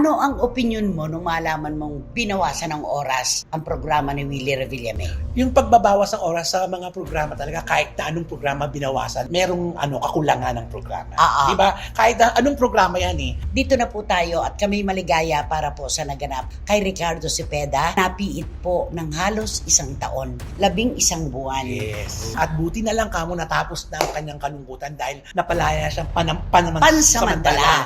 Ano ang opinyon mo nung malaman mong binawasan ng oras ang programa ni Willie Revillame? Yung pagbabawas ng oras sa mga programa talaga, kahit na anong programa binawasan, merong kakulangan ng programa. Di ba? Kahit na anong programa yan eh. Dito na po tayo at kami maligaya para po sa naganap kay Ricardo Cepeda. Napiit po ng halos 1 taon, 11 buwan. Yes. At buti na lang kamo natapos na ang kanyang kalungkutan dahil napalaya siyang Pansamantala.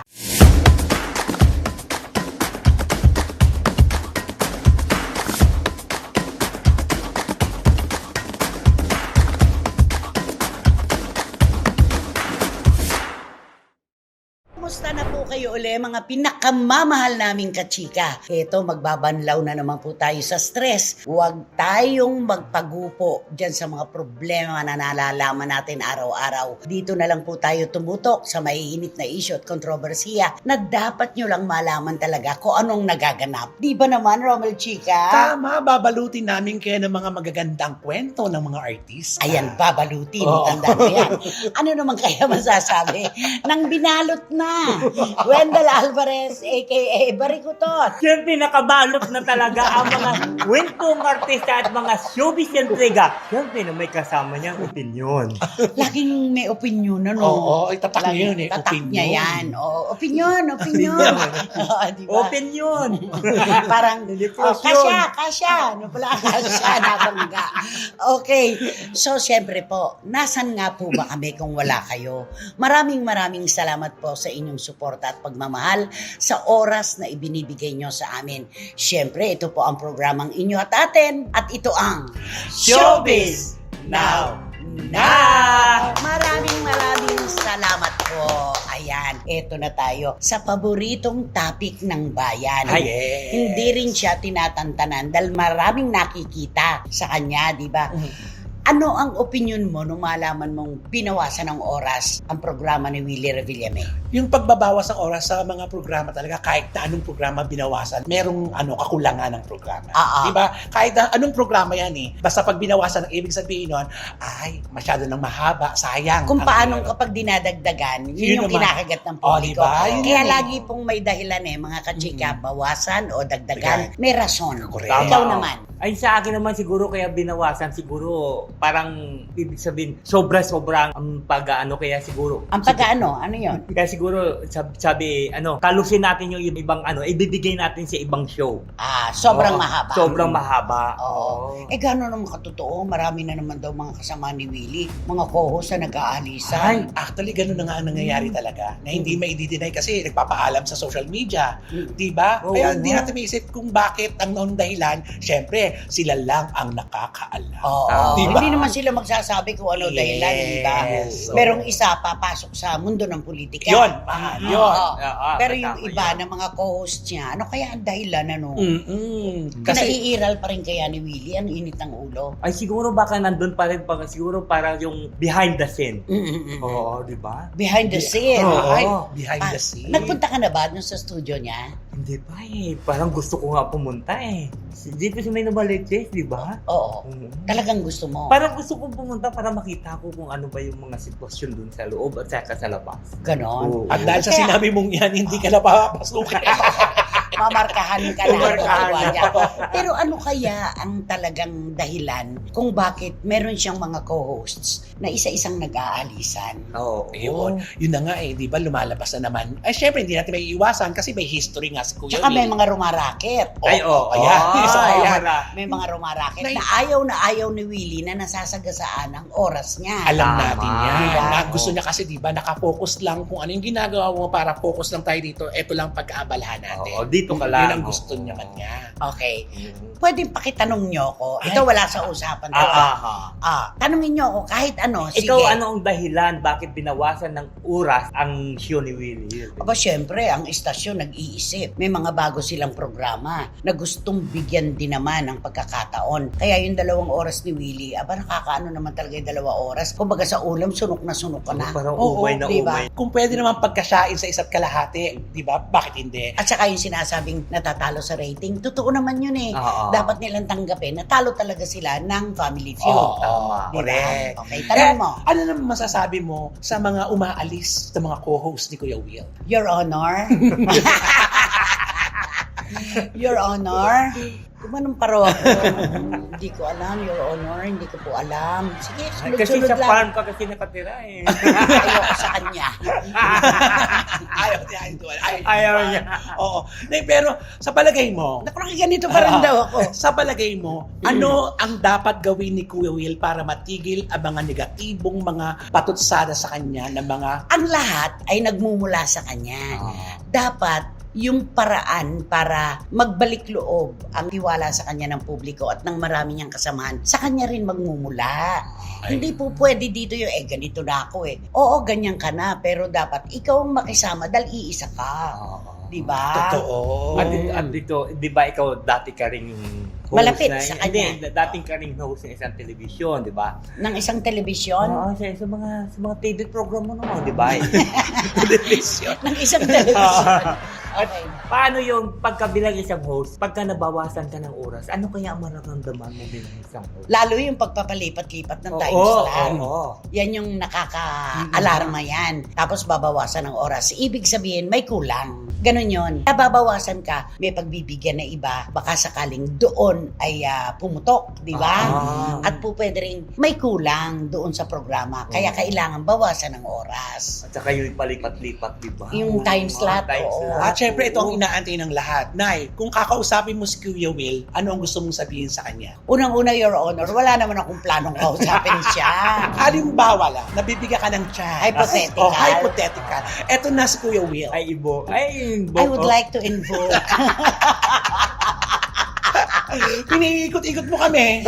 Kumusta na po kayo uli mga pinakamamahal naming kachika? Eto, magbabanlaw na naman po tayo sa stress. Huwag tayong magpagupo dyan sa mga problema na nalalaman natin araw-araw. Dito na lang po tayo tumutok sa maiinit na issue at kontrobersiya na dapat nyo lang malaman talaga kung anong nagaganap. Di ba naman, Romel Chika? Tama, babalutin namin kayo ng mga magagandang kwento ng mga artista. Ayan, babalutin. Tandaan mo yan. Ano naman kaya masasabi? Nang binalot na. Wendell Alvarez, a.k.a. Barikutot. Siyempre, nakabalot na talaga ang mga kwentong artista at mga showbiz intriga. Siyempre, na may kasama niyang opinyon. Laging may opinion, ano? Oo, tatak niya yun eh. Tatak Opinion. niya yan. Oh, opinion. Diba? Opinyon. Parang, Diskusyon. kasya. Ano pala, kasya, nabangga. Okay. So, siyempre po, nasan nga po ba kami kung wala kayo? Maraming salamat po sa inyong suporta at pagmamahal sa oras na ibinibigay nyo sa amin. Siyempre, ito po ang programang inyo at atin at ito ang Showbiz Now. Maraming salamat po. Ayan, eto na tayo sa paboritong topic ng bayan. Ah, yes. Hindi rin siya tinatantanan dahil maraming nakikita sa kanya, di ba? Ano ang opinyon mo nung malaman mong binawasan ng oras ang programa ni Willie Revillame? Yung pagbabawas ng oras sa mga programa talaga, kahit na anong programa binawasan, merong kakulangan ng programa. Di ba? Kahit na anong programa yan eh. Basta pag binawasan, ang ibig sabihin nun, ay, masyado nang mahaba, sayang. Kung paano kapag dinadagdagan, yun yung kinakagat ng publiko. Diba? Kaya lagi pong may dahilan mga kachika, bawasan o dagdagan, may rason. Correct. Ikaw naman. Ay, sa akin naman siguro kaya binawasan, siguro parang ibig sabihin, sobra-sobra ang pag-ano kaya siguro. Ang pag-ano? Ano yun? Kaya siguro, sabi, kalusin natin yung ibang ibibigay natin sa ibang show. Sobrang Oo, mahaba. Sobrang mahaba. Oo. Gano'n naman katotoo. Marami na naman daw mga kasama ni Willie, mga co-host na nag-aalisan. Ay, actually, ganun na nga ang nangyayari talaga. Na hindi mai-deny kasi nagpapaalam sa social media. Di ba? Oo, Kaya hindi natin maisip kung bakit ang noong dahilan. Syempre, sila lang ang nakakaalam. Oo. Diba? Hindi naman sila magsasabi kung ano dahilan, di ba? Yes. Merong isa papasok sa mundo ng politika. Yun. Oo. Yun. Pero yung tama iba yan. na mga co-host niya, ano kaya ang dahilan, ano? Kasi, Naiiral pa rin kaya ni Willie, ang init ng ulo. Ay, siguro baka nandun pa rin, siguro parang yung behind the scene. Mm-mm. Oo, di ba? Behind the scene. Oo. ay, behind the scene. Nagpunta ka na ba dun sa studio niya? Hindi pa eh. Parang gusto ko nga pumunta eh. Dito sa may Novaliches, di ba? Oo. Oo. Talagang gusto mo. Parang gusto kong pumunta para makita ko kung ano ba yung mga sitwasyon dun sa loob at saka sa labas. Ganon. Oo. At dahil sa Kaya- sinabi mong yan, hindi ka na papapasukin. Mamarkahan ka na. Mamarkahan. Niya. Pero ano kaya ang talagang dahilan kung bakit meron siyang mga co-hosts na isa-isang nag-aalisan? Oo. Yun na nga eh, di ba lumalabas na naman. Ay, syempre, hindi natin may iwasan kasi may history nga si Kuya Tsaka may Will. mga rumaraket. Ay, oo. Ayan. Isa pa Ay, yan. wala. May mga rumaraket Na- na ayaw ni Willie na nasasagasaan ang oras niya. Alam Tama. natin yan. Diba? Na gusto niya kasi, di ba, nakafocus lang kung ano yung ginagawa mo para focus lang tayo dito. Ito lang pagkaabalahan natin. Oo, dito ka lang. Yun ang gusto niya kanya. Okay. Pwedeng pakitanong nyo ko. Ito wala sa usapan. Tanungin nyo ako kahit ano. Sige. Ikaw, ano ang dahilan bakit binawasan ng oras ang show ni Willie? Aba, syempre, ang istasyon nag-iisip. May mga bago silang programa na gustong bigyan din naman ng pagkakataon. Kaya yung 2 oras ni Willie, nakakaano naman talaga yung 2 oras. Kumbaga sa ulam, sunok ka na. Parang Oo, umay na diba? umay. Kung pwede naman pagkasyain sa isa't kalahati, di ba? Bakit hindi? At saka yung sinasabing natatalo sa rating, totoo naman yun eh. Oo. Dapat nilang tanggapin, natalo talaga sila ng Family Feud. Oo, tama. Diba? correct. Okay, tanong mo. Ano naman masasabi mo sa mga umaalis, sa mga co-host ni Kuya Will? Your Honor. Your Honor, gumanong paro ako. Hindi ko alam, Your Honor, hindi ko po alam. Sige, Kasi sunod-sunod sa lang. farm ka kasi nakatira eh. Ayoko sa kanya. Ayaw niya. Ayaw niya. Oo. Pero sa palagay mo, Naku, ganito pa rin daw ako. sa palagay mo, ano ang dapat gawin ni Kuya Will para matigil ang mga negatibong mga patutsada sa kanya ng mga Ang lahat ay nagmumula sa kanya. Dapat yung paraan para magbalik loob ang tiwala sa kanya ng publiko at ng marami niyang kasamahan, sa kanya rin magmumula. Ay. Hindi po pwede dito yung, ganito na ako eh. Oo, ganyan ka na, pero dapat ikaw ang makisama dahil iisa ka. Diba? totoo. At dito, di ba ikaw dati ka ring host Malapit na, sa kanya. Hindi, dating ka ring host ng isang telebisyon, di ba? Ng isang telebisyon, Oo, sa mga TV program mo naman, di ba? Television. ng isang telebisyon. At Okay. paano yung pagkabilang isang host, pagka nabawasan ka ng oras, ano kaya ang mararamdaman mo bilang isang host? Lalo yung pagpapalipat-lipat ng time Oo, slot. oo. Yan yung nakaka-alarma yan. Tapos babawasan ng oras. Ibig sabihin, may kulang. Ganon yun. Nababawasan ka, may pagbibigyan na iba, baka sakaling doon ay pumutok, di ba? At po pwede rin may kulang doon sa programa. Kaya kailangan bawasan ng oras. At saka yung palipat-lipat, di ba? Yung time slot, oo. At syempre, ito ang inaantay ng lahat. Nay, kung kakausapin mo si Kuya Will, ano ang gusto mong sabihin sa kanya? Unang-una, Your Honor, wala naman akong planong kausapin siya. Halimbawa lang, nabibigyan ka ng chance. Hypothetical. Oh, hypothetical. Eto na si Kuya Will. Ay, ibo. Ay, ibo. I would like to invoke. Piniikot-ikot mo kami.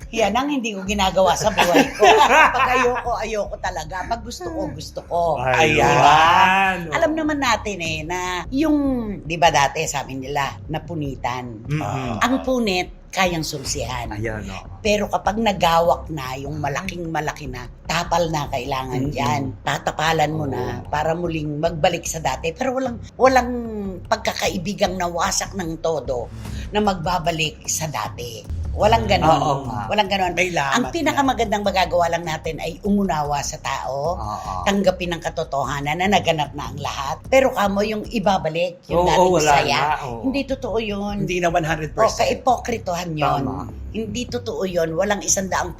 Yan ang hindi ko ginagawa sa buhay ko. Pag ayoko talaga. Pag gusto ko. Ayan. Alam naman natin na yung, di ba dati sabi nila, napunitan. Mhm. Ang punit, kayang sulsihan. Ayan, o. Pero kapag nagawak na, yung malaking-malaki na, tapal na kailangan yan. Tatapalan mo na para muling magbalik sa dati. Pero walang pagkakaibigang nawasak ng todo na magbabalik sa dati. Walang ganon. Oo nga. Walang ganon. May lamat Ang pinakamagandang magagawa lang natin ay umunawa sa tao, Oo. tanggapin ang katotohanan na naganap na ang lahat. Pero kamo yung ibabalik, yung Oo, dating wala saya. na, oo. Hindi totoo yun. Hindi na 100%. O, kaipokritohan yun. Tama. Hindi totoo yun. Walang 100%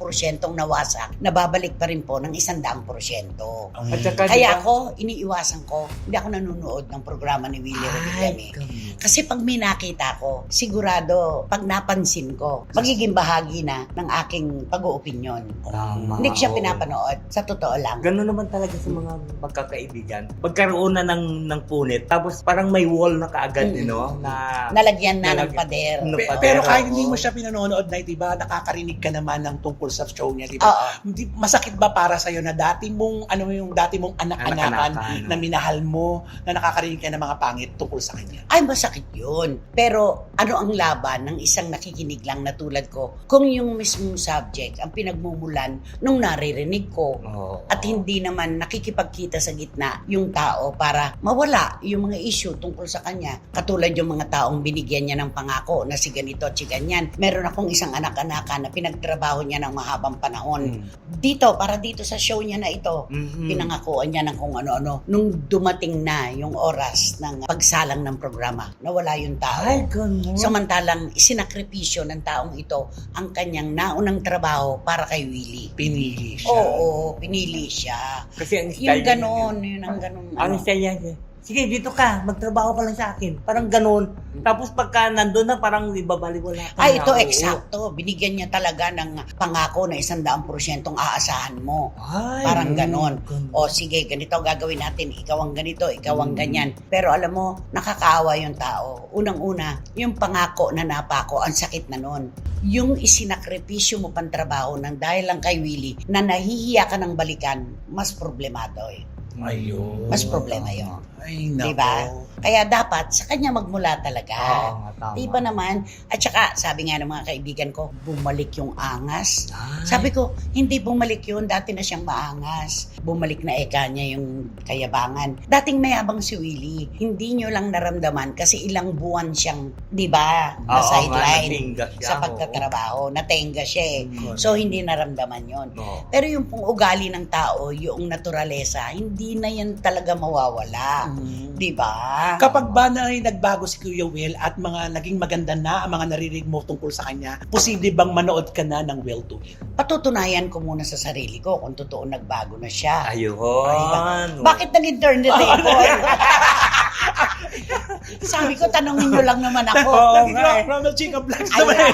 nawasak. Nababalik pa rin po ng 100%. At saka, Kaya di ba- ako, iniiwasan ko, hindi ako nanonood ng programa ni Willie Revillame. Kasi pag may nakita ko, sigurado, pag napansin ko, magiging bahagi na ng aking pag-uopinyon. Tama. Hindi ko siya Oo. pinapanood. Sa totoo lang. Ganun naman talaga sa mga magkakaibigan. Pagkaroon na ng punit, tapos parang may wall na kaagad, na Nalagyan na ng Nalagyan. pader. No. Pero kahit Oo. hindi mo siya pinanonood na, di ba, nakakarinig ka naman ng tungkol sa show niya, di ba? Oo. Hindi, masakit ba para sa'yo na dati mong anak-anakan Anak-anakan, na minahal mo, na nakakarinig ka ng mga pangit tungkol sa kanya? Ay, masakit yun. Pero ano ang laban ng isang nakikinig lang na tulad ko kung yung mismong subject ang pinagmumulan nung naririnig ko? Oo. At hindi naman nakikipagkita sa gitna yung tao para mawala yung mga issue tungkol sa kanya. Katulad yung mga taong binigyan niya ng pangako na si ganito at si ganyan. Meron akong isang anak-anakan na pinagtrabaho niya ng mahabang panahon. Dito, para dito sa show niya na ito, Mhm. pinangakuan niya ng kung ano-ano. Nung dumating na yung oras ng pagsalang ng programa, nawala yung tao. Ay, ganun. Samantalang isinakripisyo ng taong ito ang kanyang naunang trabaho para kay Willie. Pinili siya. Oo, pinili siya. Kasi ang Yung style ganon, yun ang ganon. Ang style niya, sige, dito ka, magtrabaho ka lang sa akin. Parang ganun. Tapos pagka nandun na, parang ibabaliwala ka. Ay, ito na. Oo. eksakto. Binigyan niya talaga ng pangako na 100% aasahan mo. Ay, Parang ganon. ganun. O sige, ganito ang gagawin natin. Ikaw ang ganito, ikaw ang ganyan. Pero alam mo, nakakaawa yung tao. Unang-una, yung pangako na napako, ang sakit na nun. Yung isinakripisyo mo pang trabaho ng dahil lang kay Willie na nahihiya ka ng balikan, mas problemado eh. Ayun. Mas problema yun. Ay, nako. Diba? Kaya dapat sa kanya magmula talaga. Oo nga, tama. Diba naman? At saka, sabi nga ng mga kaibigan ko, bumalik yung angas. Ay. Sabi ko, hindi bumalik yun. Dati na siyang maangas. Bumalik na eka niya yung kayabangan. Dating mayabang si Willie. Hindi nyo lang naramdaman kasi ilang buwan siyang, di ba, na Oo nga, sideline natingga siya, sa pagtatrabaho. Natenga siya eh. Mm. So, hindi naramdaman yon. Oo. Pero yung pong ugali ng tao, yung naturalesa, hindi hindi na yan talaga mawawala. Di ba? Kapag ba na nagbago si Kuya Will at mga naging maganda na ang mga naririnig mo tungkol sa kanya, posible bang manood ka na ng Will to Will? Patutunayan ko muna sa sarili ko kung totoo nagbago na siya. Ayun. Bakit naging turn the table? Sabi ko, tanongin nyo lang naman ako. Naging Ronald Chica Vlogs Ayun naman. na.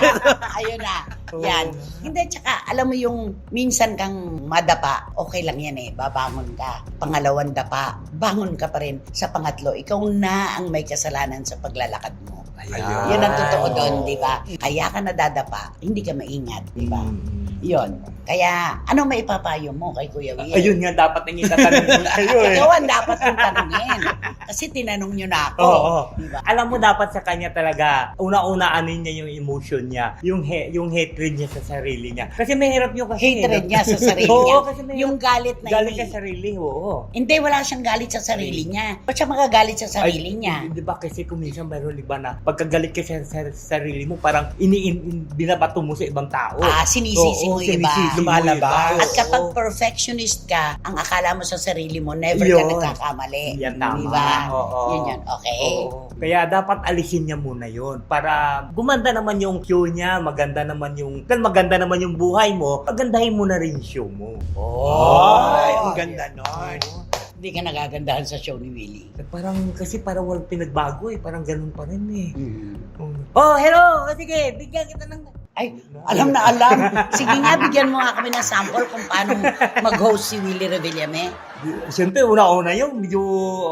Ayun na. Yan. Hindi, tsaka, alam mo yung minsan kang madapa, okay lang yan eh, babangon ka. Pangalawang dapa, bangon ka pa rin. Sa pangatlo, ikaw na ang may kasalanan sa paglalakad mo. Ayun. Yun ang totoo doon, di ba? Kaya ka nadadapa, hindi ka maingat, di ba? Yun. Kaya, ano may ipapayo mo kay Kuya Will? Ayun nga, dapat nang itatanong mo tayo eh. Ikaw ang dapat mong tanungin. Kasi tinanong nyo na ako. Oo. Diba? Alam mo, dapat sa kanya talaga, una-una ano niya yung emotion niya, yung hatred niya sa sarili niya. Kasi mahirap yung kasi. Hatred niya sa sarili Oo, niya. kasi mahirap. Yung galit na Galit ini- sa sarili, oo. Hindi, wala siyang galit sa sarili niya. Ba't siya magagalit sa sarili niya? Di ba kasi kung minsan mayroon iba na pagkagalit ka sa sarili mo, parang binabato mo sa ibang tao. Sinisisi mo yung iba. sinisisi mo Lumalabas. yung iba. At kapag Oo. perfectionist ka, ang akala mo sa sarili mo, never ka Yun. nagkakamali. Yan, tama. Diba? Oo. Yun yan. Okay. Oo. Kaya dapat alisin niya muna yon para gumanda naman yung show niya, maganda naman yung buhay mo, pagandahin mo na rin yung show mo. Ay, ang ganda nun. Hindi ka nagagandahan sa show ni Willie. Parang walang pinagbago eh, parang ganun pa rin eh. Mm. Oh, hello! Sige, bigyan kita ng... Ay, alam na alam. Sige nga, bigyan mo nga kami ng sample kung paano mag-host si Willie Revillame. Siyempre, una-una yung medyo...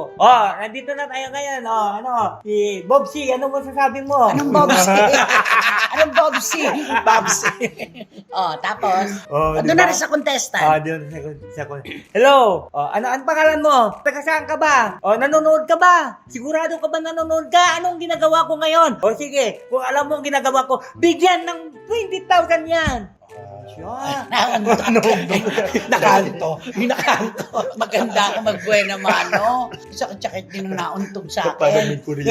Oh, nandito na tayo ngayon. Oh, si Bob C, ano mo sasabi mo? Anong Bobsy? Anong Bobsy? Babs. Tapos, Oh, doon diba? na rin sa contestant. Doon sa hello! Ano pangalan mo? Taga saan ka ba? Nanonood ka ba? Sigurado ka ba nanonood ka? Anong ginagawa ko ngayon? Sige, kung alam mo ang ginagawa ko, bigyan ng 20,000 yan! Siya. Nakanto. Yung nakanto. Maganda ako magbuena mano. Sakit-sakit din ang nauntog sa akin. ko rin.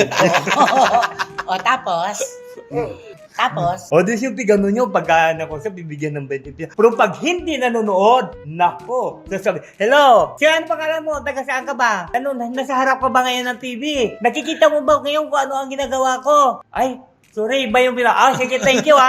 Tapos, Di siyempre ganun yung pagka sa bibigyan ng 20. Pero pag hindi nanonood, nako, sasabi, hello, siya ano pangalan mo? Taga saan ka ba? Nasa harap ka ba ngayon ng TV? Nakikita mo ba ngayon kung ano ang ginagawa ko? Ay, sorry, iba yung sige, thank you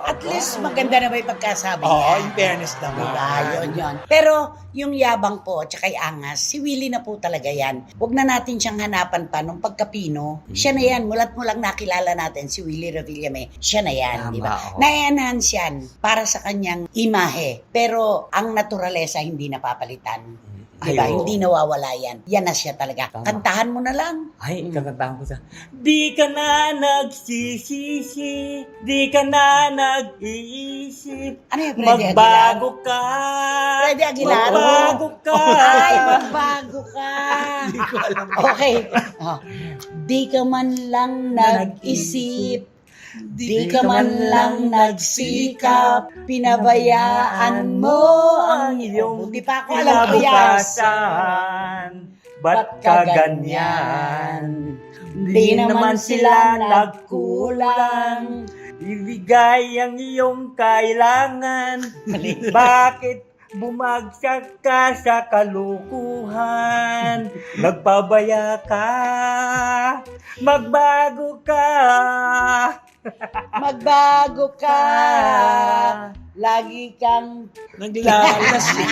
at least maganda na ba yung pagkasabi Oo, niya? in fairness naman. Diba? Yun. Pero yung yabang po, tsaka yung angas, si Willie na po talaga yan. Huwag na natin siyang hanapan pa nung pagkapino. Siya na yan. Mulat mo lang nakilala natin si Willie Revillame. Siya na yan, Tama, di ba? oo. Na-enhance yan para sa kanyang imahe. Pero ang naturalesa hindi napapalitan. Di ba? Ay, oo. Hindi nawawala yan. Yan na siya talaga. Tama. Kantahan mo na lang. Ay, kakantahan ko sa di ka na nagsisisi, di ka na nag-iisip, Ano yung Freddy Aguilar? magbago ka. Freddy Aguilar? Magbago ka. Ay, magbago ka. Hindi ko alam. Okay. Di ka man lang nag-isip, di ka man lang nagsikap, pinabayaan mo ang iyong... Di pa ako alam ko yan. kinabukasan. Ba't ka ganyan? Di naman sila nagkulang. Ibigay ang iyong kailangan. Bakit bumagsak ka sa kalukuhan? Nagpabaya ka. Magbago ka. Magbago ka. Lagi kang... Naglalasing.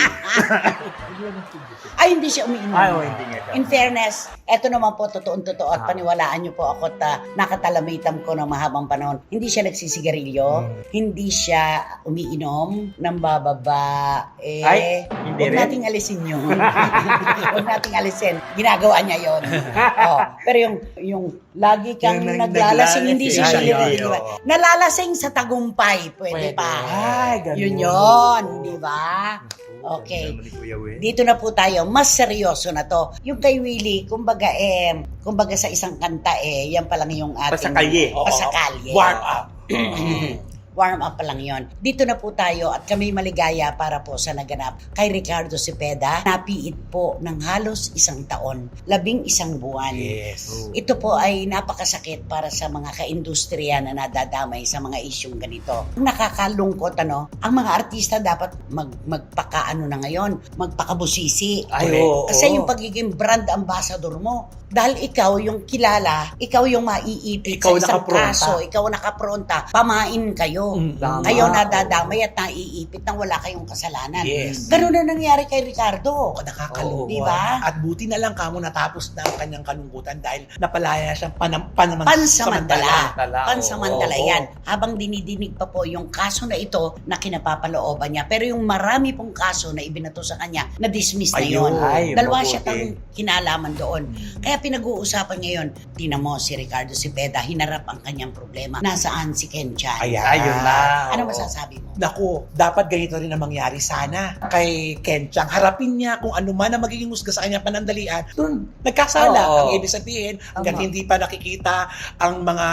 Ay, hindi siya umiinom. Hindi nga. In fairness, eto naman po, totoong-totoo at paniwalaan niyo po ako at nakatalamitam ko ng mahabang panahon. Hindi siya nagsisigarilyo, hindi siya umiinom ng bababa. Ay, hindi huwag rin. nating alisin yun. Huwag nating alisin. Ginagawa niya yun. Pero yung lagi kang Yung naglalasing, hindi siya naglalasing. siya Ay, nililiwan. Nalalasing sa tagumpay, pwede pa. Ay, ganun. Yun yun, di ba? Okay. Dito na po tayo, mas seryoso na to. Yung kay Willie, kumbaga sa isang kanta yan pa lang yung ating... Pasakalye. Pasakalye. Warm up. warm up pa lang yon. Dito na po tayo at kami maligaya para po sa naganap kay Ricardo Cepeda. Napiit po ng halos 1 taon, 11 buwan. Yes. Ito po ay napakasakit para sa mga ka-industriya na nadadamay sa mga isyong ganito. Nakakalungkot ang mga artista dapat magpakaano na ngayon, magpakabusisi. Ay, oo. Kasi yung pagiging brand ambassador mo, dahil ikaw yung kilala, ikaw yung maiipit Ikaw sa isang nakapronta. kaso, ikaw nakapronta, pamain kayo. Tama. Kayo nadadamay at naiipit nang wala kayong kasalanan. Yes. Ganun na nangyari kay Ricardo. Nakakalungkot. Di ba? At buti na lang kamo natapos na ang kanyang kalungkutan dahil napalaya siyang Pansamantala. Oo. Pansamantala yan. Habang dinidinig pa po yung kaso na ito na kinapapalooban niya. Pero yung marami pong kaso na ibinato sa kanya, na-dismiss na Ayun. yun. Ay, Dalawa mabuti. siya tang kinalaman doon. Kaya pinag-uusapan ngayon, tingnan mo si Ricardo Cepeda, hinarap ang kanyang problema. Nasaan si Ken Chan? Ayun na. Ano oo. masasabi mo? Naku, dapat ganito rin ang mangyari sana kay Ken Chang. Harapin niya kung ano man ang magiging husga sa kanyang panandalian. Doon, nagkasala. Oo. Ang ibig sabihin, hanggat Tama. hindi pa nakikita ang mga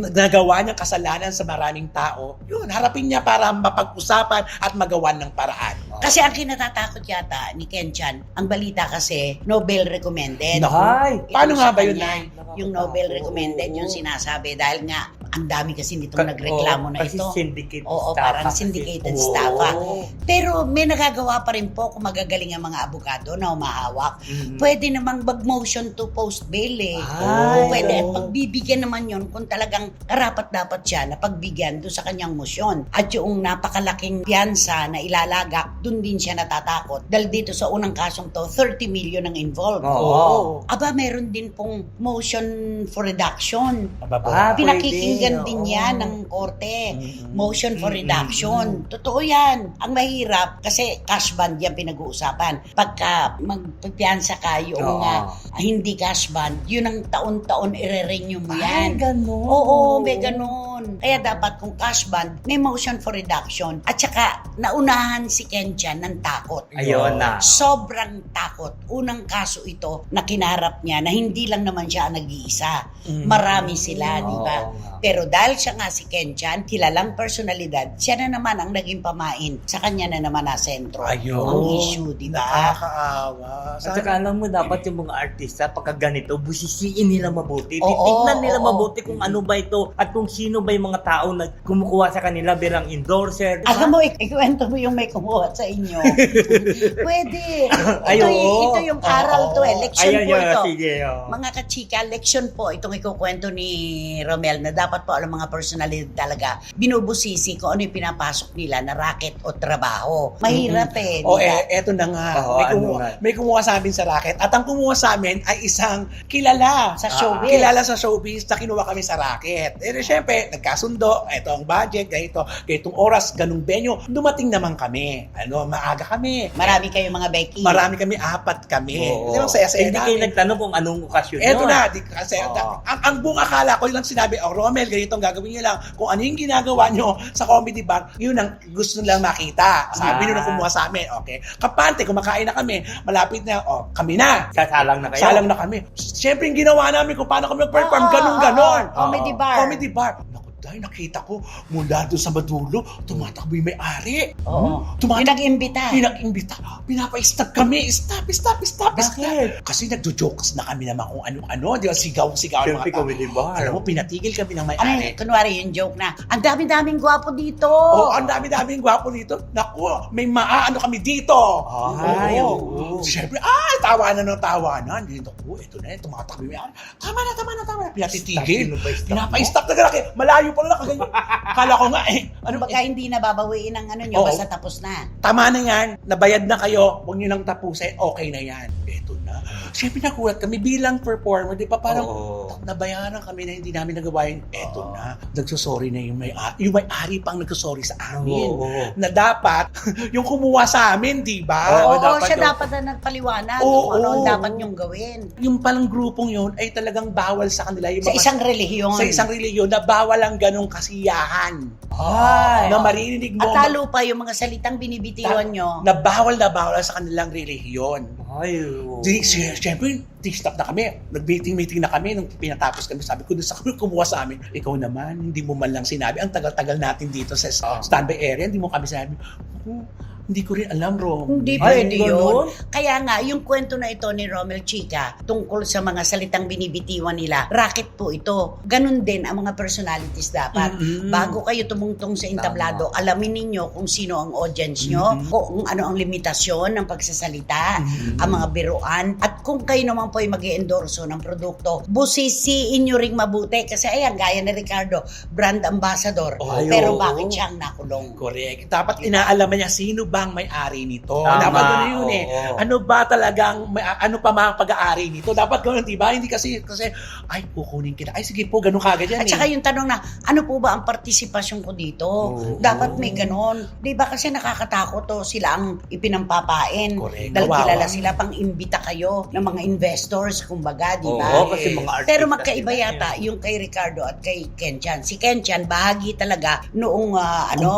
nagawa niyang kasalanan sa maraming tao, yun, harapin niya para mapag-usapan at magawan ng paraan. Kasi ang kinatatakot yata ni Ken Chan, ang balita kasi, Nobel recommended. Naku. Ay, Ito Paano sa nga ba yun, kanya, Nay? Yung Nobel recommended, yung sinasabi dahil nga ang dami kasi nitong nagreklamo na kasi ito. syndicate Oo, staff parang kasi. syndicated Oo. staff. Pero may nagagawa pa rin po kung magagaling ang mga abogado na umahawak. Mhm. Pwede namang mag-motion to post bail eh. Ay, Pwede. At oo. pagbibigyan naman yun kung talagang karapat-dapat siya na pagbigyan doon sa kanyang motion. At yung napakalaking piyansa na ilalagak, doon din siya natatakot. Dahil dito sa unang kasong to, 30 million ang involved. Oo. Aba, meron din pong motion for reduction. Mababa. Pinakikinggan pwede, din oo. yan ng korte. Mm-mm. Motion for Mm-mm. reduction. Totoo yan. Ang mahirap, kasi cash bond yan pinag-uusapan. Pagka magpipiansa ka yung Oo. hindi cash bond, yun ang taon-taon i-renew mo Ay, yan. ganun. Oo, may ganun. Kaya dapat kung cash bond, may motion for reduction. At saka, naunahan si Ken Chan ng takot. Ayun na. Sobrang takot. Unang kaso ito na kinarap niya na hindi lang naman siya ang nag-iisa. Marami sila, di ba? Oo nga. Pero dahil siya nga si Ken Chan, kilalang personalidad, siya na naman ang naging pamain. Sa kanya na naman na sentro Ayun. ang issue, di ba? Nakakaawa. At saka alam mo, dapat yung mga artista, pagka ganito, busisiin nila mabuti. Oo, Titignan nila oo. mabuti kung ano ba ito at kung sino ba yung mga tao na kumukuha sa kanila bilang endorser. Diba? Alam mo, ikwento mo yung may kumuha sa inyo. Pwede. Ay, oo. Ito yung aral to eh. Leksyon Ayun, po yun, ito. sige. Oh. Mga kachika, leksyon po itong ikukwento ni Romel na dapat po ang mga personalidad talaga binubusisi kung ano yung pinapasok nila na racket o trabaho. Mahirap eh. O di ba? eto na nga. Oo, May kumuha sa amin sa racket. At ang kumuha sa amin ay isang kilala. Sa showbiz. Kilala sa showbiz na kinuha kami sa racket. Eh, syempre, nagkasundo. Ito ang budget, ganitong oras, ganung venue. Dumating naman kami. Maaga kami. Marami kayong mga Becky. Marami kami, 4 kami. Oo. Di ba, saya-saya Hindi kayo namin. nagtanong kung anong okasyon Eto yun. na, kasi Oo. ang buong akala ko yun lang sinabi, Romel, ganito ang gagawin niyo lang. Kung ano yung ginagawa niyo sa comedy bar, yun ang gusto nilang makita. Sabi nyo na kumuha sa amin, okay. Kapante, kumakain na kami, malapit na, kami na. Sasalang na kayo. Salang na kami. Siyempre, yung ginawa namin kung paano kami mag-perform, ganun-ganon. Comedy bar. Comedy bar. Naku, dahil nakita ko, mula doon sa madulo, tumatakbo yung may-ari. Oo. Yung nag-imbita. Pinag-imbita. Pinapa-stop kami. Stop. Bakit? Kasi nagjo-jokes na kami naman kung ano-ano. Di ba? Sigaw ang Siyempre, mga tao. comedy bar. Alam mo, pinatigil kami ng Ano may-ari. yun? Kunwari yung joke na, ang dami-daming gwapo dito. Oo, ang dami-daming gwapo dito. Naku, may maaano kami dito. Ay, Oo. oo. Siyempre, tawanan ng tawanan. Dito ko, ito na, tumatakbo yung may-ari. Tama na. Pinatitigil. Pinapa-stop na galaki. Malayo pa lang nakaganyan. Kala ko nga ano ba? Baka hindi na babawiin ang ano nyo, Oo. basta tapos na. Tama na yan. Nabayad na kayo. Huwag nyo nang tapusin. Okay na yan. Ito na. Siyempre nakulat kami bilang performer. Di ba parang Oo. nabayaran kami na hindi namin nagawa yun. Eto na. Nagsusorry na yung may-ari. Yung may-ari pang nagsusorry sa amin. Oo. Na dapat, yung kumuha sa amin, di ba? Oo, Oo, dapat siya yung- dapat na nagpaliwanag Oo, kung ano oo. dapat nyong gawin. Yung palang grupong yun ay talagang bawal sa kanila. Yung Sa mga- isang relihiyon. sa isang reliyon na bawal ang ganong kasiyahan. Ay. Na maririnig mo. At talo pa yung mga salitang binibitiwan nyo. na bawal sa kanilang relihiyon. Ay, oo. Siyempre, stop na kami. Nag-meeting na kami. Nung pinatapos kami, sabi ko, doon sa kami kumuha sa amin. Ikaw naman, hindi mo man lang sinabi. Ang tagal-tagal natin dito sa standby area, hindi mo kami sinabi. Hindi ko rin alam, Rom. Hindi Ay, pwede ganun? yun. Kaya nga, yung kwento na ito ni Romel Chica tungkol sa mga salitang binibitiwan nila, racket po ito. Ganun din ang mga personalities dapat. Bago kayo tumungtong sa entablado, alamin ninyo kung sino ang audience nyo, kung ano ang limitasyon ng pagsasalita, ang mga biruan, at kung kayo naman po ay mag-i-endorso ng produkto, busisiin nyo ring mabuti. Kasi ayan, gaya ni Ricardo, brand ambassador. Pero bakit siya ang nakulong? Correct. Dapat inaalaman niya sino bang may-ari nito. Tama. Dapat gano'n yun eh. Oo. Ano ba talagang, ano pa mga pag-aari nito? Dapat gano'n, diba? Hindi kasi, ay, kukunin kita. Ay, sige po, gano'n kagad yan At saka yung tanong na, ano po ba ang partisipasyon ko dito? Dapat may ganon. Di ba kasi nakakatakot to, sila ang ipinampapain. Correct. Dahil Kawawa. kilala sila, pang imbita kayo ng mga investors, kumbaga, di ba? Oo, kasi mga artista Pero magkaiba sila yata yung kay Ricardo at kay Kenchan. Si Kenchan, bahagi talaga noong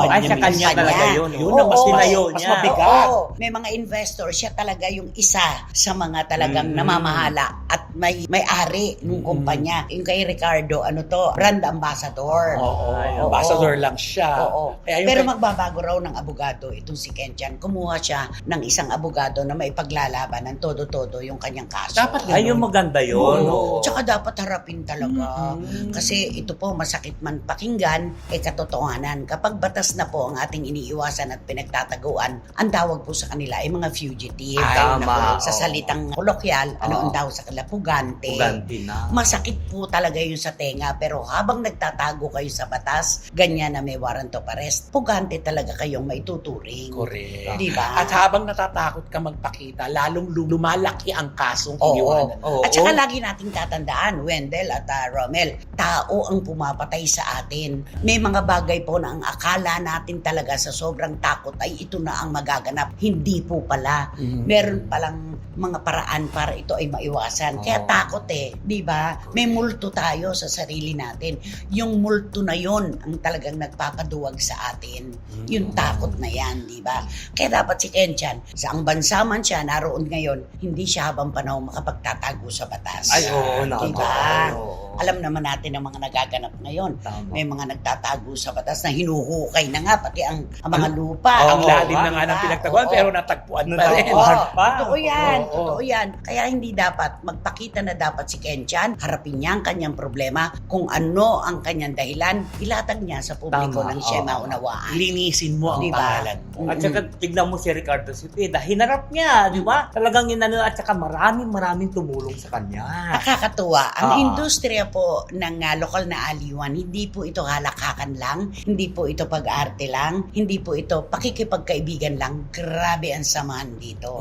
Ay, sa kanya talaga yun. Yun Oo, ang mas oo. tinayo Mas niya. mabigat. Oo, may mga investors, siya talaga yung isa sa mga talagang namamahala at may-ari ng kumpanya. Yung kay Ricardo, ano to, brand ambassador. Oo, Ay, ambassador lang siya. Oo. Kaya yung Pero magbabago raw ng abogado itong si Kenchan. Kumuha siya ng isang abogado na maipaglalaban ng todo-todo yung kanyang kaso. Dapat Ay, yung maganda yun. Oo. Tsaka dapat harapin talaga. Kasi ito po, masakit man pakinggan, katotohanan. Kapag batas na po ang ating iniiwasan at pinagtataguan, ang tawag po sa kanila ay mga fugitive. Ay, tama. Sa salitang kolokyal, ano ang tawag sa kanila? Pugante. Pugante na. Masakit po talaga yun sa tenga, pero habang nagtatago kayo sa batas, ganyan na may warrant of arrest, pugante talaga kayong maituturing. correct. Di ba? At habang natatakot ka magpakita, lalong lumalaki ang kasong Oo. iniwanan. Oo. At saka lagi nating tatandaan, Wendell at Romel, tao ang pumapatay sa atin. May mga bagay po na ang akala natin talaga sa sobrang takot ay ito na ang magaganap. Hindi po pala. Meron palang mga paraan para ito ay maiwasan. Kaya takot di ba? May multo tayo sa sarili natin. Yung multo na yon ang talagang nagpapaduwag sa atin. Yung takot na yan, di ba? Kaya dapat si Kenchan, sa ang bansa man siya naroon ngayon, hindi siya habang panahon makapagtatago sa batas. Ay, oo, Diba? oo. Alam naman natin ang mga nagaganap ngayon. Tama. May mga nagtatago sa batas na hinuhukay na nga pati ang mga lupa. Ang Oo, lalim na nga ng diba? pinagtaguan, Oo. pero natagpuan pa Natagpuan. rin. Mahal pa. Totoo yan, Oo. totoo yan. Kaya hindi dapat, magpakita na dapat si Kenchan, harapin niya ang kanyang problema, kung ano ang kanyang dahilan, ilatag niya sa publiko Tama, nang siya oo. maunawaan. Linisin mo ang Diba? pangalan mo. At saka tignan mo si Ricardo Cepeda, hinarap niya, di ba? Talagang inano, at saka maraming tumulong sa kanya. Nakakatuwa. Ang Ah. industriya po ng lokal na aliwan, hindi po ito halakhakan lang, hindi po ito pag-arte lang, hindi po ito pakikipagkaibigan lang. Grabe ang samahan dito.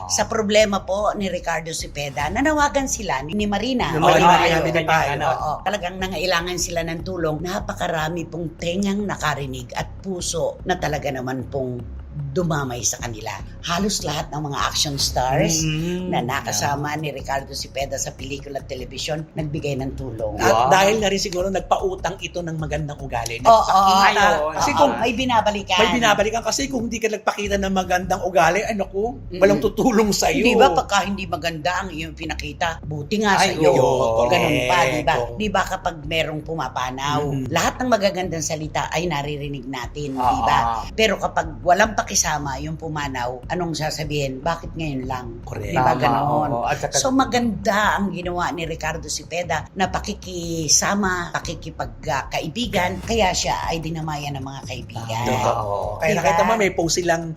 Sa problema po ni Ricardo Cepeda, nanawagan sila ni Marina. Ni Marina Pinitayo. Pinitayo. Oo, talagang nangailangan sila ng tulong. Napakarami pong tengang nakarinig at puso na talaga naman pong dumamay sa kanila. Halos lahat ng mga action stars na nakasama ni Ricardo Cepeda sa pelikula at telebisyon, nagbigay ng tulong. At Wow. dahil na rin siguro nagpautang ito ng magandang ugali. Oo, Nagpakita. oo, Kasi oo. kung may binabalikan. may binabalikan, kasi kung hindi ka nagpakita ng magandang ugali, ay naku, walang tutulong sa iyo. Di ba pagka hindi maganda ang iyong pinakita, buti nga sa Ay, iyo. oo, Ganun pa, di ba? correct. Di ba kapag merong pumapanaw, lahat ng magagandang salita ay naririnig natin, di ba? Pero kapag walang pakisama yung pumanaw, anong sasabihin? Bakit ngayon lang? Correct. Di ba Tama, ganon? oo. At saka- So maganda ang ginawa ni Ricardo Cepeda na pakikisama, pakikipagkaibigan, kaya siya ay dinamayan ng mga kaibigan. Oo. Kaya Diba? nakita mo, may post silang,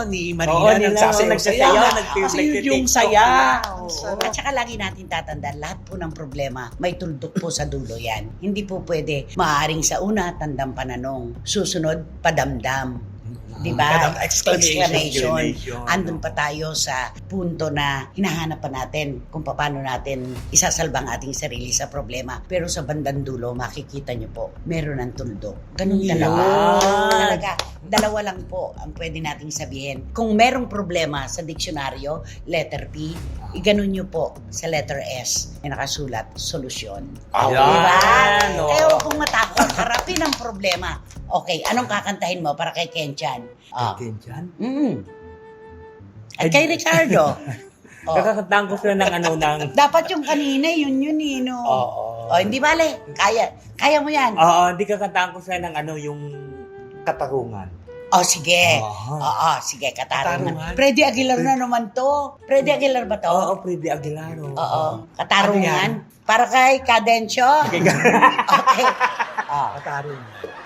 ni Oo, Marina, nila, nagsasayaw-sayaw. nagsasayaw, Kasi yun yung nagti-TikTok. saya. Oo. At saka lagi natin tatandaan, lahat po ng problema, may tuldok po sa dulo yan. Hindi po pwede, maaaring sa una, tandang pananong. Susunod, padamdam. Diba? Padam- exclamation. Andun pa tayo sa punto na hinahanap pa natin kung paano natin isasalba ang ating sarili sa problema. Pero sa bandang dulo, makikita nyo po, meron ng tuldok. Ganun talaga. Talaga. Dalawa lang po ang pwede nating sabihin. Kung merong problema sa diksyonaryo, letter P, iganon nyo po sa letter S na nakasulat, solusyon. Ah, Yan. Diba? Oo. Kaya huwag kong matakot, harapin ang problema. Okay, anong kakantahin mo para kay Kenchan? Okay, dyan. At kay Ricardo. Oh. Kakakantahan ko sila ng ng... Dapat yung kanina, yun eh, no? Oo. Oh, hindi bale. Kaya mo yan. Oo, hindi kakantahan ko sila ng yung katarungan. Oh, sige. Oo. Oo, sige, katarungan. Katarungan. Freddy Aguilar na naman to. Freddy Aguilar ba to? Oo, Freddy Aguilar. Oo. Katarungan. Para kay Cadencio. Okay. Ah. Katarungan.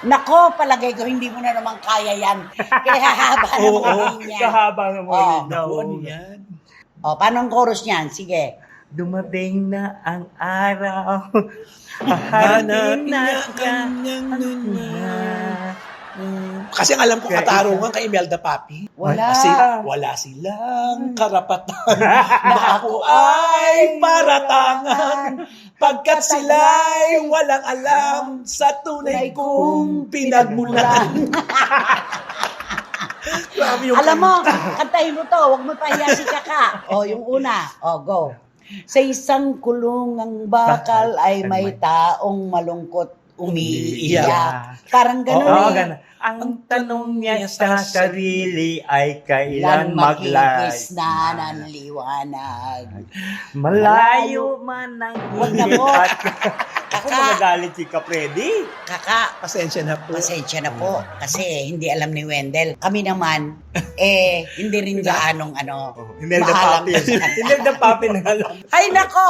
Nako, palagay ko, hindi mo na naman kaya yan. Kaya hahaba na Oo, mga niya. kahaba ng mga Oo. linya. Naku, ano yan? O, paano ang chorus niyan? Sige. Dumating na ang araw. Hanapin Hahanapin niya na kanyang niya. Kasi ang alam ko Kaya katarungan kay Imelda Papi. Wala. Kasi wala silang karapatan na ako ay paratangan pagkat sila'y walang alam sa tunay kong pinagmulan. Grabe yung Alam mo, kantahin mo to. Huwag mo pahiya si Kaka. O, yung una. O, go. Sa isang kulungang bakal ay may taong malungkot umiiyak. Parang ganun Oo, eh. ganun. Ang tanong niya sa sarili ay Lan kailan maghihis maglay. na ng liwanag. Malayo man ang Wag na init po. at... Ako Kaka. magagalit si Kapreddy. Kaka, Pasensya na po. pasensya na po. Kasi hindi alam ni Wendell. Kami naman, hindi rin gaanong Imelda maalam Papi. sa kanta. Imelda Papi na alam. Ay nako!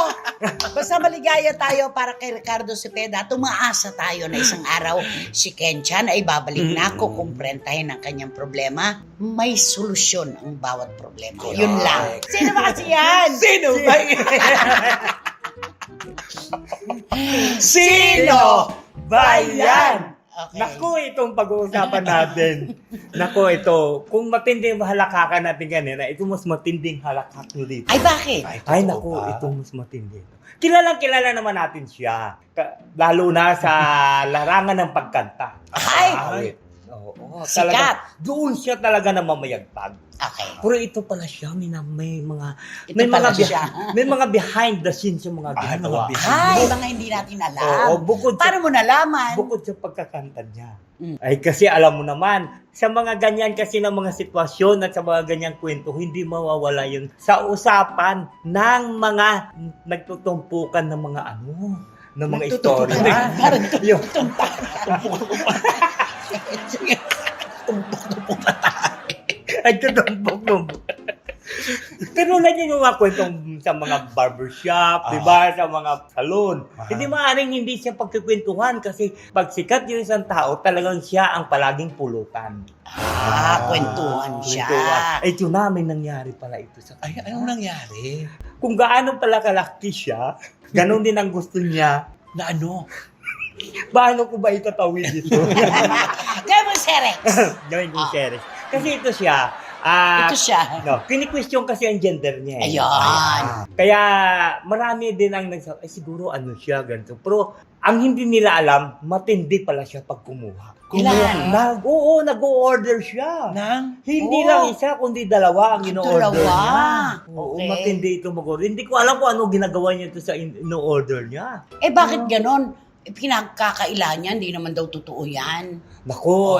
Basta maligaya tayo para kay Ricardo Cepeda. Tumaasa tayo na isang araw si Kenchan ay babalik na kukumprentahin ang kanyang problema. May solusyon ang bawat problema. Correct. Yun lang. Sino ba kasi yan? Sino ba? Sino ba yan? Okay. Naku, itong pag-uusapan natin. Naku, ito. Kung matinding halakakan natin kanina, ito mas matinding halakak nyo dito. Ay bakit? Ay, totoo naku, ba? ito mas matindi. Kilala naman natin siya. Lalo na sa larangan ng pagkanta. Ay! Awit. Oo, Sikat. talaga. Doon siya talaga na mamayagpag. Okay. Pero ito pala siya, may mga Ito may pala mga siya. may mga behind the scenes yung mga Ay, ginagawa. mga behind. Ay, mga hindi natin alam. Oo, bukod Paano mo nalaman? bukod sa pagkakanta niya. Mm. Ay kasi alam mo naman, sa mga ganyan kasi ng mga sitwasyon at sa mga ganyang kwento, hindi mawawala yun sa usapan ng mga nagtutumpukan ng mga ng mga Nagtutumpukan. istorya. Parang Yung Tumpok na tayo. nagtutumpok. Pero yung mga kwentong sa mga barbershop, di ba? Sa mga salon. Hindi maaaring hindi siya pagkikwentuhan kasi pag sikat yung isang tao, talagang siya ang palaging pulutan. Kwentuhan siya. Ito namin nangyari pala ito sa Ay, kanya. anong nangyari? Kung gaano pala kalaki siya, ganun din ang gusto niya. Na ano? Paano ko ba itatawid ito? Gawin mo, Serex. Gawin ko series. Kasi ito siya. Ito siya. No, kini-question kasi ang gender niya. Ayun. Kaya marami din ang nagsabi, siguro ano siya, ganito. Pero ang hindi nila alam, matindi pala siya pag kumuha. Ilan? Nag-o-order siya. Nang? Hindi Oo. lang isa, kundi dalawa ang ino-order Dalawa. niya. Oo, Okay. matindi ito mag-order. Hindi ko alam kung ano ginagawa niya ito sa ino-order niya. Bakit ganon? Pinagkakailan niya, hindi naman daw totoo yan. Naku,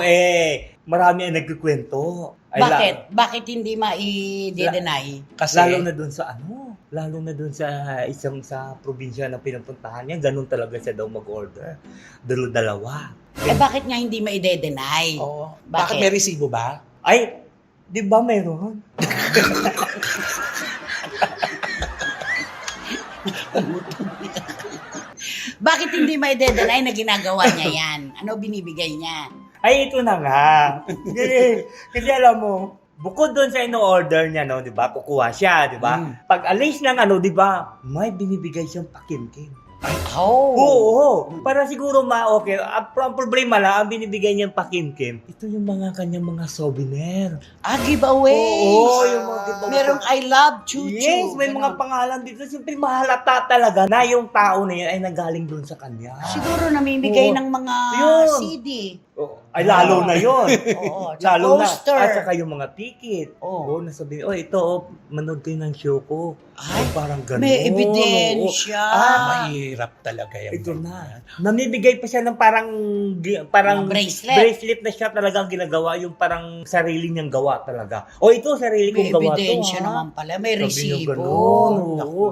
marami ang nagkikwento. Bakit? Bakit hindi ma-i-deny? Kasi, Lalo na dun sa isang sa probinsya na pinupuntahan niya, ganun talaga siya daw mag-order. Dalawa. Bakit nga hindi ma-i-deny? Oo. Bakit? Bakit may resibo ba? Ay, di ba mayroon? Bakit hindi ma-i-deny na ginagawa niya yan? Ano binibigay niya? Ay, ito na nga. Kasi alam mo, bukod doon sa ino-order niya, no, di ba? Kukuha siya, di ba? Pag alis ng di ba? May binibigay siyang pakimkim. Oh. Oo. Para siguro okay. Ang problema lang, ang binibigay niyang pakimkim, ito yung mga kanyang mga souvenir. Giveaway. Oo, yung mga giveaway. Merong I love Chuchu. Yes, may mga pangalan dito. Siyempre, mahalata talaga na yung tao na yan ay nagaling doon sa kanya. Siguro namimigay Oo. ng mga Yun. CD. Oh, Ay, lalo na yun. Oo, Lalo na. poster. At saka yung mga ticket. Oo. Nasabi, ito, manood kayo ng show ko. Ay, parang ganun. May ebidensya. Mahirap talaga yan. Ito na. Namibigay pa siya ng parang Mga bracelet. bracelet na siya talagang ginagawa. Yung parang sarili niyang gawa talaga. Ito, sarili May kong gawa to. ebidensya ha? naman pala. May Sabi niya resibo. ganun, oo. Naku.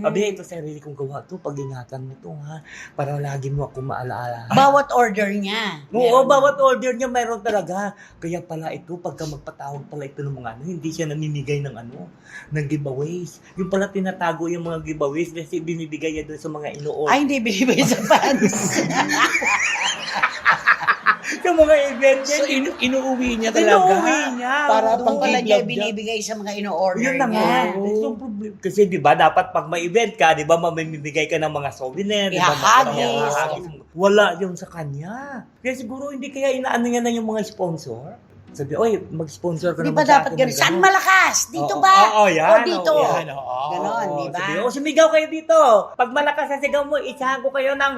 Sabi niya, ito sarili kong gawa to. Pag-ingatan mo to, ha? Para lagi mo ako maalaala. Bawat order niya. Oo, Meron. bawat order niya mayroon talaga. Kaya pala ito, pagka magpatawag pala ito ng mga hindi siya namimigay ng ng giveaways. Yung pala tinatago yung mga giveaways kasi binibigay niya doon sa mga ino-order. Ay, hindi binibigay sa fans. Sa mga event So, niya. inuuwi niya talaga. Inuuwi niya. Para Oo. pang Pala niya giblog niya. binibigay sa mga ino-order Yun na niya. nga. Yung problem. Kasi di ba dapat pag may event ka, di ba mamimigay ka ng mga souvenir, di ba? Ihahagis. Wala yun sa kanya. Kaya siguro hindi kaya inaano niya na yung mga sponsor. Sabi, oy, mag-sponsor ka Di naman ba sa dapat akin ganun? ng Saan ganun." malakas? Dito Oo, ba? oo, yan, O dito? oo, Yan, oo. Ganon, di ba? Sabi, sumigaw kayo dito. Pag malakas ang sigaw mo, isahan ko kayo ng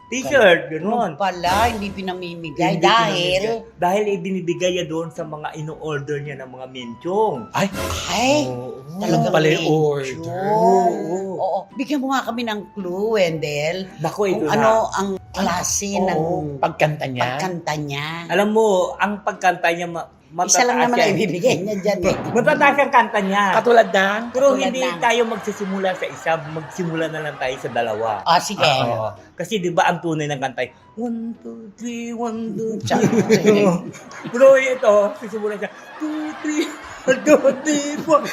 t-shirt. Ganon. Pala, hindi pinamimigay Hindi dahil... pinamimigay. Dahil ibinibigay niya doon sa mga ino-order niya ng mga menchong. Ay, Ay, Oo. talagang pala yung medyo. order. Oo. Oo. Bigyan mo nga kami ng clue, Wendell. Naku, ito Kung na. ano ang klase ng Oo, pagkanta niya. pagkanta niya. Alam mo, ang pagkanta niya, Isa lang naman ang ibibigay niya dyan eh. Matataas ang kanta niya. Katulad ng... Pero Katulad hindi ng- tayo magsisimula sa isa, magsimula na lang tayo sa dalawa. Ah, sige. Oo. Kasi di ba ang tunay ng kanta ay 1, 2, 3, 1, 2, Tsaka, 3. Bro, ito, sisimula siya 2, 3, 1, 2, 3, 4.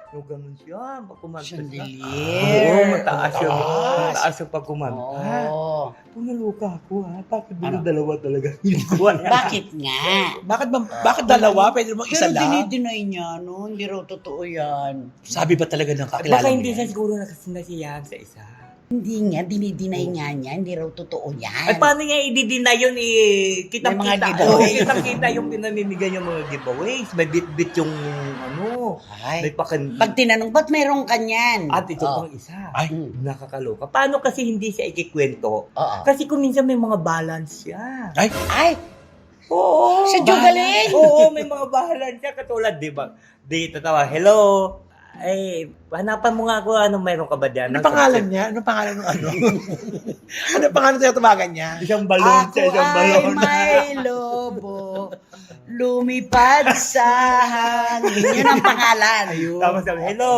No, ganun siya. Pag kumanta siya. Chandelier. Oo, mataas siya. Mataas. Mataas siya pag kumanta. Oo. Punaluka ako ha. Bakit Ano? dalawa talaga? Hindi ko alam. Bakit nga? Bakit dalawa? Pwede mo isa Pero lang? dinideny niya, no? Hindi raw totoo yan. Sabi ba talaga ng kakilala Baka hindi niya? siya siguro nasiyahan sa isa. Hindi nga, dinideny nga niya. Hindi raw totoo yan. At paano niya i-deny yun May mga kitang-kita. giveaways. Kitang-kita yung pinamimigay yung mga giveaways. May bit-bit yung may Ay. pakan... Pag tinanong, ba't mayroong kanyan? At ito Oh. pang isa. Ay, Nakakaloka. Paano kasi hindi siya ikikwento? Oo. Kasi kung minsan may mga balance siya. ay, Ay, Oo. Sa Jugaling? Oo, may mga balance siya. Katulad, di ba? Dito tawa, hello. Ay, hanapan mo nga ako, mayroon ka ba dyan? ano pangalan niya? Ano pangalan ng ano? Ano pangalan niya tawagan niya? Isang balon ako siya, isang ay balon. may lobo, lumipad sa hangin. Yun ang pangalan. Tapos sabi, hello.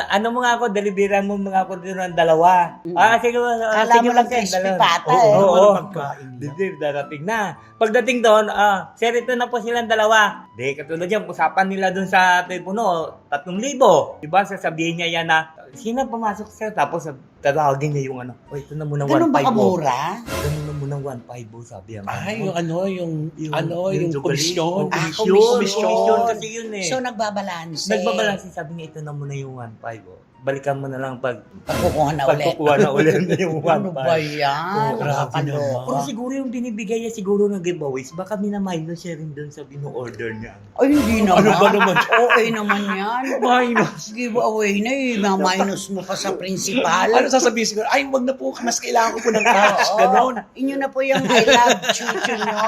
Ano mo nga ako, deliveran mo mga ako dito ng dalawa. Sige. Kala mo lang crispy pata eh. Oo. Ano pagkain niya? Deliver, darating na. Pagdating doon, sir, ito na po silang dalawa. Di, katulad yan, usapan nila doon sa telepono, 3,000. Diba, sasabihin niya yan na, sino pumasok sir? Tapos, tatawagin niya yung ito na muna 1,500. Ganun ba kamura? Ganun na muna 1,500, sabi yan. Ay, yung Jugaling. komisyon. Komisyon kasi yun eh. So, nagbabalanse. Nagbabalansin, sabi niya, ito na muna yung 1,500. Balikan mo na lang Pagkukuha na ulit. pagkukuha na ulit na yung 1,500. Ano ba yan? Oo, grabe Nakakaloko. Pero siguro yung binibigay niya siguro ng giveaways, baka minaminus siya rin doon sa bino-order niya. Ay, hindi naman. Ano ba naman? Okay naman yan. Minus. Giveaway na eh. Minus mo pa sa principal. Ano sasabihin siguro? Ay, wag na po, mas kailangan ko po ng cash. Oo. Ganon. Inyo na po yung I love chuchu nyo.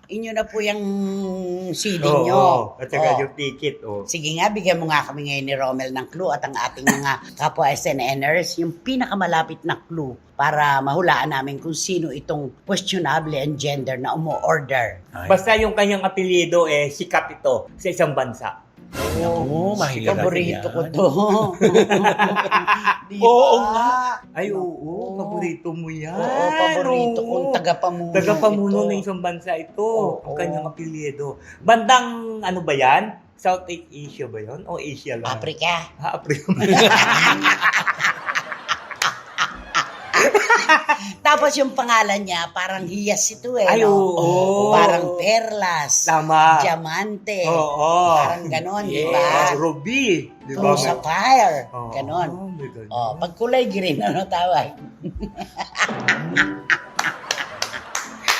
Inyo na po yung CD nyo. At saka Oo. yung ticket, Sige nga, bigyan mo nga kami ngayon ni Romel ng clue at ang ating mga kapwa SNNers, yung pinakamalapit na clue para mahulaan namin kung sino itong questionable and gender na umu-order. Basta yung kanyang apelyido, sikat ito sa isang bansa. Oo, mahirap Paborito yan. ko to. Di ba? Oo nga. Ay, oo, paborito mo yan. Oo, paborito Oo. kong tagapamuno. Tagapamuno ito. ng isang bansa ito, Oo. ang kanyang apelyido. Bandang, ano ba yan? Southeast Asia ba yun? O Asia lang? Africa. Africa. Tapos yung pangalan niya, parang hiyas ito eh. Ay, no? oo. Parang perlas. Tama. Diamante. Oo. Parang ganon, di Yes. ba? Ruby. Di ba? True sapphire. Oo. Ganon. May ganon. Oh, pag kulay green, ano tawag?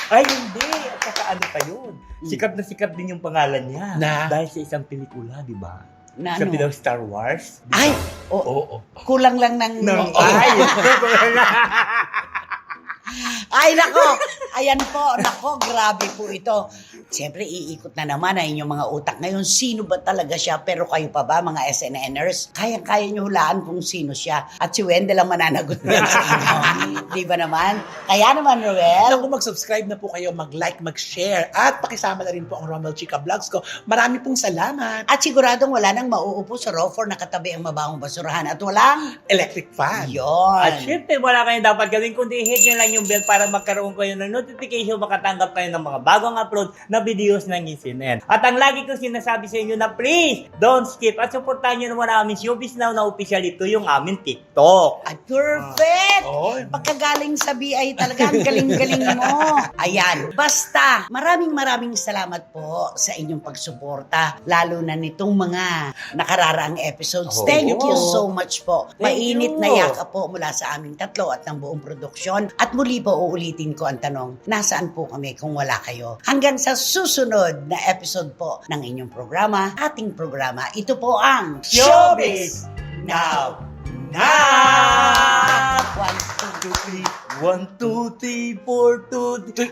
Ay, hindi. At saka ano pa yun? Sikat na sikat din yung pangalan niya. Na? Dahil sa isang pelikula, di ba? Na Sa ano? pinang Star Wars. Ay! Oo. Kulang lang ng... Nang Oh, ay! Ay, nako! Ayan po, nako, grabe po ito. Siyempre, iikot na naman ang inyong mga utak ngayon. Sino ba talaga siya? Pero kayo pa ba, mga SNNers? Kaya niyo hulaan kung sino siya. At si Wendell ang mananagot na sa inyo. Di ba naman? Kaya naman, Roel. Kung mag-subscribe na po kayo, mag-like, mag-share, at pakisama na rin po ang Romel Chica Vlogs ko. Marami pong salamat. At siguradong wala nang mauupo sa rofor na katabi ang mabahong basurahan at walang Electric fan. yon. At syempre, wala kayong dapat gawin kundi i-hit nyo lang yung bell para magkaroon kayo ng notification, makatanggap kayo ng mga bagong upload na videos ng SNN. At ang lagi kong sinasabi sa inyo na please, don't skip at supportahan nyo naman ang aming Showbiz Now na official ito yung aming TikTok. At perfect! Oh. Pagkagaling sa BI talaga, ang galing-galing mo. Ayan. Basta, maraming salamat po sa inyong pagsuporta, lalo na nitong mga nakararaang episodes. Oh. Thank you so much po. Thank Mainit you. na yaka po mula sa aming tatlo at ng buong produksyon. At muli po, uulitin ko ang tanong, nasaan po kami kung wala kayo? Hanggang sa susunod na episode po ng inyong programa, ating programa. Ito po ang Showbiz Now! Now! 1, 2, 3, 4, 2, 3,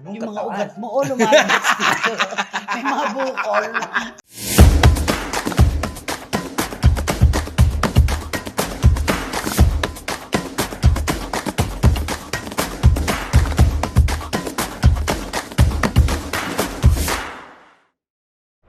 Yung mga ugat mo, o lumalabas dito. May mga bukol.